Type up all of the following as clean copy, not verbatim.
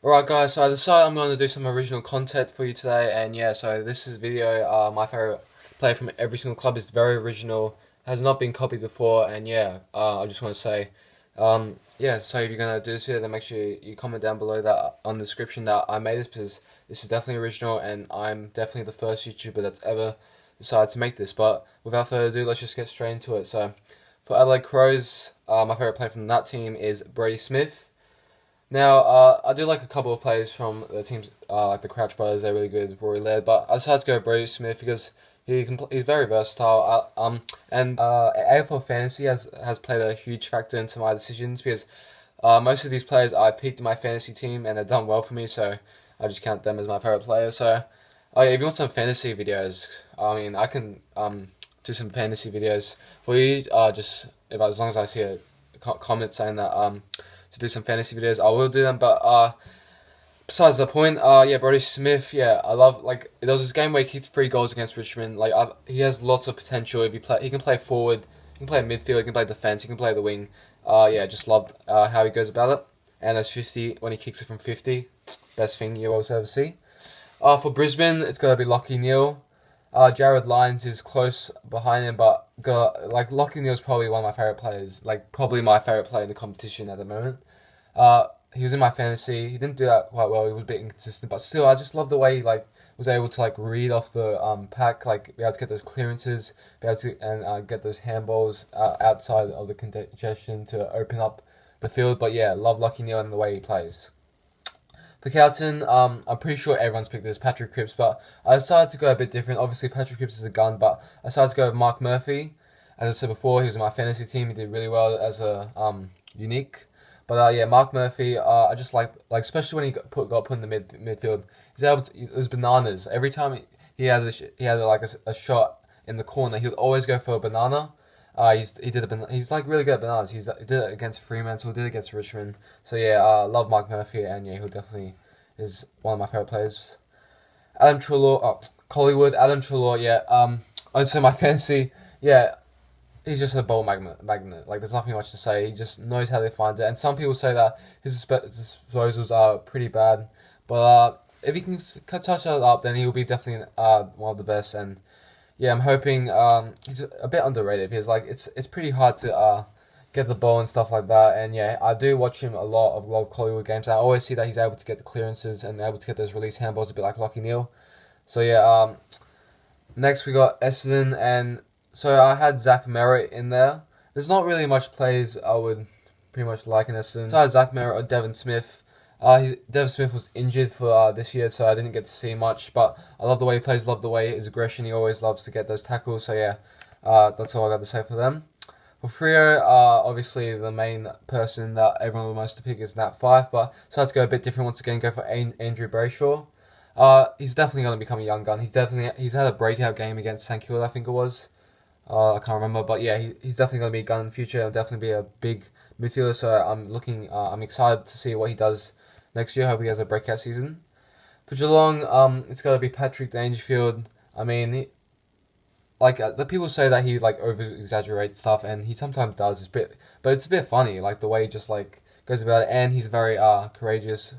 Alright guys, so I decided I'm going to do some original content for you today, and yeah, so this is video, my favourite player from every single club is very original, has not been copied before, and yeah, I just want to say, yeah, so if you're going to do this video, then make sure you comment down below that on the description that I made this, because this is definitely original, and I'm definitely the first YouTuber that's ever decided to make this, but without further ado, let's just get straight into it. So, for Adelaide Crows, my favourite player from that team is Brody Smith. Now, I do like a couple of players from the teams, like the Crouch Brothers. They're really good, Rory Laird. But I decided to go Brody Smith because he's very versatile. And AFL fantasy has played a huge factor into my decisions because most of these players I picked in my fantasy team and they've done well for me, so I just count them as my favorite player. So, yeah, if you want some fantasy videos, I mean, I can do some fantasy videos for you. Just as long as I see a comment saying that to do some fantasy videos, I will do them. But besides the point, yeah, Brody Smith, yeah, I love, like, there was this game where he kicked 3 goals against Richmond. Like, he has lots of potential. If he can play forward, he can play midfield, he can play defense, he can play the wing. Yeah, just loved how he goes about it. And those 50 when he kicks it from 50, best thing you'll also ever see. For Brisbane, it's got to be Lachie Neale. Jared Lyons is close behind him, but Lachie Neale's probably one of my favourite players. Like, probably my favourite player in the competition at the moment. He was in my fantasy. He didn't do that quite well. He was a bit inconsistent, but still, I just love the way he was able to read off the pack, be able to get those clearances, be able to get those handballs outside of the congestion to open up the field. But yeah, love Lachie Neale and the way he plays. For Carlton, I'm pretty sure everyone's picked this, Patrick Cripps, but I decided to go a bit different. Obviously, Patrick Cripps is a gun, but I decided to go with Mark Murphy. As I said before, he was in my fantasy team. He did really well as a unique. But yeah, Mark Murphy, I just like especially when he got put in the midfield. He's able to. It was bananas every time he had a shot in the corner. He would always go for a banana. He's like really good at bananas. He did it against Fremantle, did it against Richmond. So yeah, love Mark Murphy, and yeah, he definitely is one of my favorite players. Adam Treloar, Collingwood, Adam Treloar, yeah. I'd say my fantasy, yeah, he's just a ball magnet. Like, there's nothing much to say. He just knows how to find it. And some people say that his disposals are pretty bad, but if he can touch that up, then he'll be definitely one of the best. And yeah, I'm hoping he's a bit underrated because it's pretty hard to get the ball and stuff like that. And yeah, I do watch him a lot of Collingwood games. I always see that he's able to get the clearances and able to get those release handballs a bit like Lachie Neale. So yeah, next we got Essendon, and so I had Zach Merritt in there. There's not really much plays I would pretty much like in Essendon. Besides Zach Merritt or Devon Smith. Devon Smith was injured for this year, so I didn't get to see much. But I love the way he plays, love the way his aggression. He always loves to get those tackles. So yeah, that's all I got to say for them. For Freo, obviously the main person that everyone wants to pick is Nat Fyfe, but so I had to go a bit different once again. Go for Andrew Brayshaw. He's definitely going to become a young gun. He's had a breakout game against St Kilda, I think it was. I can't remember, but yeah, he's definitely going to be a gun in the future. He'll definitely be a big midfielder. So I'm excited to see what he does next year. Hope he has a breakout season. For Geelong, it's got to be Patrick Dangerfield. I mean, the people say that he over exaggerates stuff, and he sometimes does. But it's a bit funny, the way he just goes about it, and he's very courageous.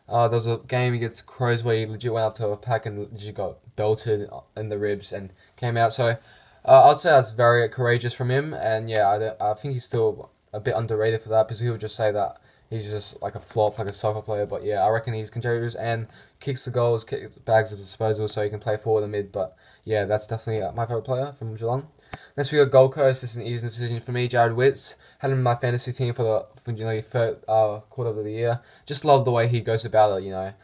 There was a game against Crows where he legit went up to a pack and legit got belted in the ribs and came out. So I'd say that's very courageous from him, and yeah, I think he's still a bit underrated for that because people just say that he's just like a flop, like a soccer player. But yeah, I reckon he's contributors and kicks the goals, kicks bags of disposal, so he can play forward and mid. But yeah, that's definitely my favourite player from Geelong. Next we got Gold Coast. This is an easy decision for me. Jared Witts, had him in my fantasy team for the third quarter of the year. Just love the way he goes about it.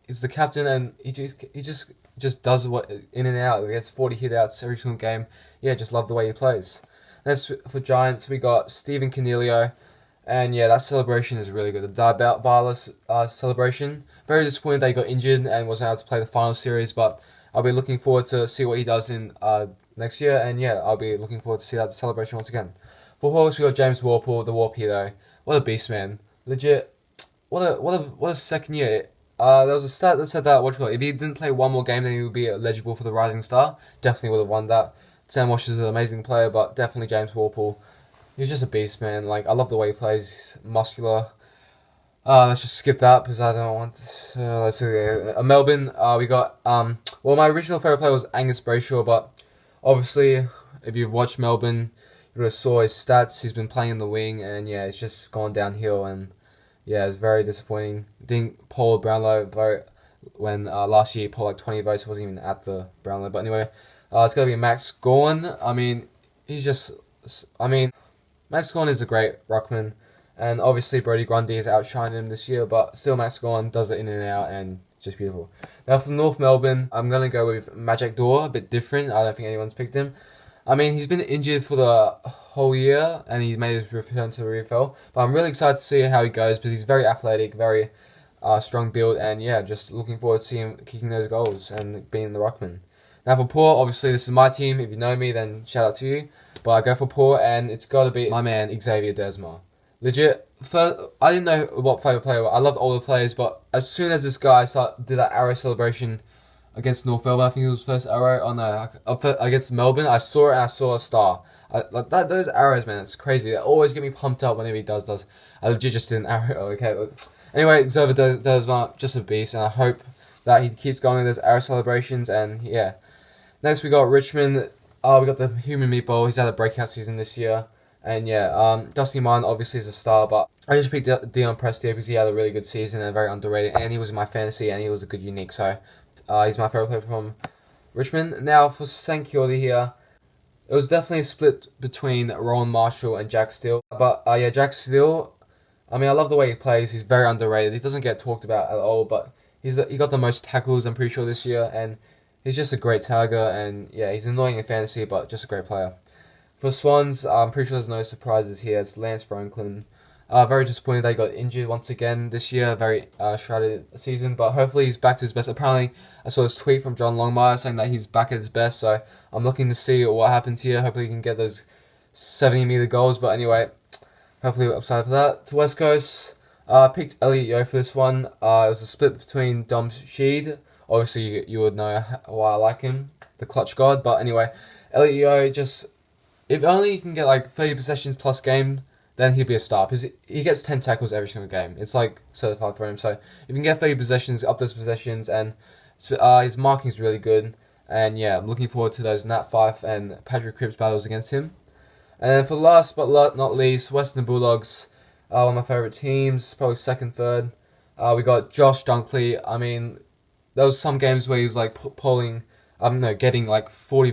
He's the captain, and he just does what in and out. He gets 40 hit outs every single game. Yeah, just love the way he plays. Next for Giants, we got Stephen Cornelio. And yeah, that celebration is really good. The Barless celebration. Very disappointed that he got injured and wasn't able to play the final series, but I'll be looking forward to see what he does in next year. And yeah, I'll be looking forward to see that celebration once again. For Hawks, we got James Warple, the Warp Hero. What a beast, man! Legit. What a second year. There was a stat that said that if he didn't play one more game, then he would be eligible for the Rising Star. Definitely would have won that. Sam Walsh is an amazing player, but definitely James Warple. He's just a beast, man. I love the way he plays. He's muscular. Let's just skip that because I don't want to. Let's see. Melbourne. We got. Well, my original favorite player was Angus Brayshaw, but obviously, if you've watched Melbourne, you would have saw his stats. He's been playing in the wing, and yeah, it's just gone downhill, and yeah, it's very disappointing. I think Paul Brownlow vote when last year he pulled like 20 votes. He wasn't even at the Brownlow, but anyway, it's gonna be Max Gawn. I mean, he's just. I mean, Max Gawn is a great ruckman. And obviously Brody Grundy has outshined him this year, but still Max Gawn does it in and out and just beautiful. Now for North Melbourne, I'm going to go with Magic Door, a bit different. I don't think anyone's picked him. I mean, he's been injured for the whole year and he made his return to the AFL. But I'm really excited to see how he goes because he's very athletic, very strong build, and yeah, just looking forward to seeing him kicking those goals and being the ruckman. Now for Port, obviously this is my team. If you know me, then shout out to you. But I go for Port and it's got to be my man, Xavier Desmar. Legit, I didn't know what favourite player. I loved all the players, but as soon as this guy did that arrow celebration against North Melbourne, I think it was first arrow. Oh no, against Melbourne, I saw it and I saw a star. Like that, those arrows, man, it's crazy. They always get me pumped up whenever he does. I legit just did an arrow. Okay, anyway, Xavier does just a beast, and I hope that he keeps going with those arrow celebrations. And yeah, next we got Richmond. We got the Human Meatball. He's had a breakout season this year. And yeah, Dusty Martin obviously is a star, but I just picked Dion Prestia because he had a really good season and very underrated, and he was in my fantasy and he was a good unique, so he's my favourite player from Richmond. Now for St Kilda here, it was definitely a split between Rowan Marshall and Jack Steele, but yeah, Jack Steele, I mean, I love the way he plays. He's very underrated. He doesn't get talked about at all, but he got the most tackles, I'm pretty sure, this year, and he's just a great tagger, and yeah, he's annoying in fantasy, but just a great player. For Swans, I'm pretty sure there's no surprises here. It's Lance Franklin. Very disappointed they got injured once again this year. Very shrouded season, but hopefully he's back to his best. Apparently, I saw this tweet from John Longmire saying that he's back at his best, so I'm looking to see what happens here. Hopefully he can get those 70-metre goals, but anyway, hopefully we're upside for that. To West Coast, picked Elliot Yeo for this one. It was a split between Dom Sheed. Obviously, you would know why I like him, the clutch god, but anyway, Elliot Yeo just... If only he can get like 30 possessions plus game, then he'll be a star. Because he gets 10 tackles every single game. It's like certified for him. So if you can get 30 possessions, up those possessions, and his marking is really good. And yeah, I'm looking forward to those Nat Fyfe and Patrick Cripps battles against him. And then for last but not least, Western Bulldogs, one of my favourite teams, probably second, third. We got Josh Dunkley. I mean, there was some games where he was like pulling... getting like 40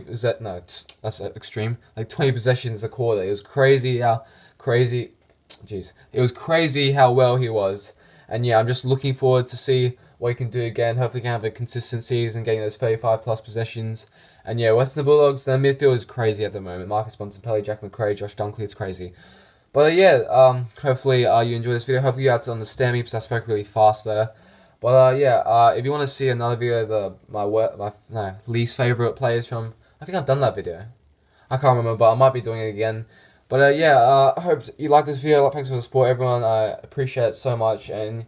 that's extreme. Like 20 possessions a quarter. It was crazy how well he was. And yeah, I'm just looking forward to see what he can do again. Hopefully he can have a consistent season, getting those 35 plus possessions. And yeah, Western Bulldogs, their midfield is crazy at the moment. Marcus Bontempelli, Jack McRae, Josh Dunkley, it's crazy. But yeah, hopefully you enjoy this video. Hopefully you had to understand me because I spoke really fast there. But yeah, if you want to see another video of my least favourite players from... I think I've done that video. I can't remember, but I might be doing it again. But yeah, I hope you like this video. Thanks for the support, everyone. I appreciate it so much. And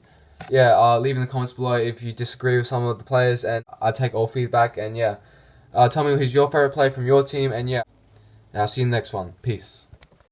yeah, leave in the comments below if you disagree with some of the players. And I take all feedback. And yeah, tell me who's your favourite player from your team. And yeah, I'll see you in the next one. Peace.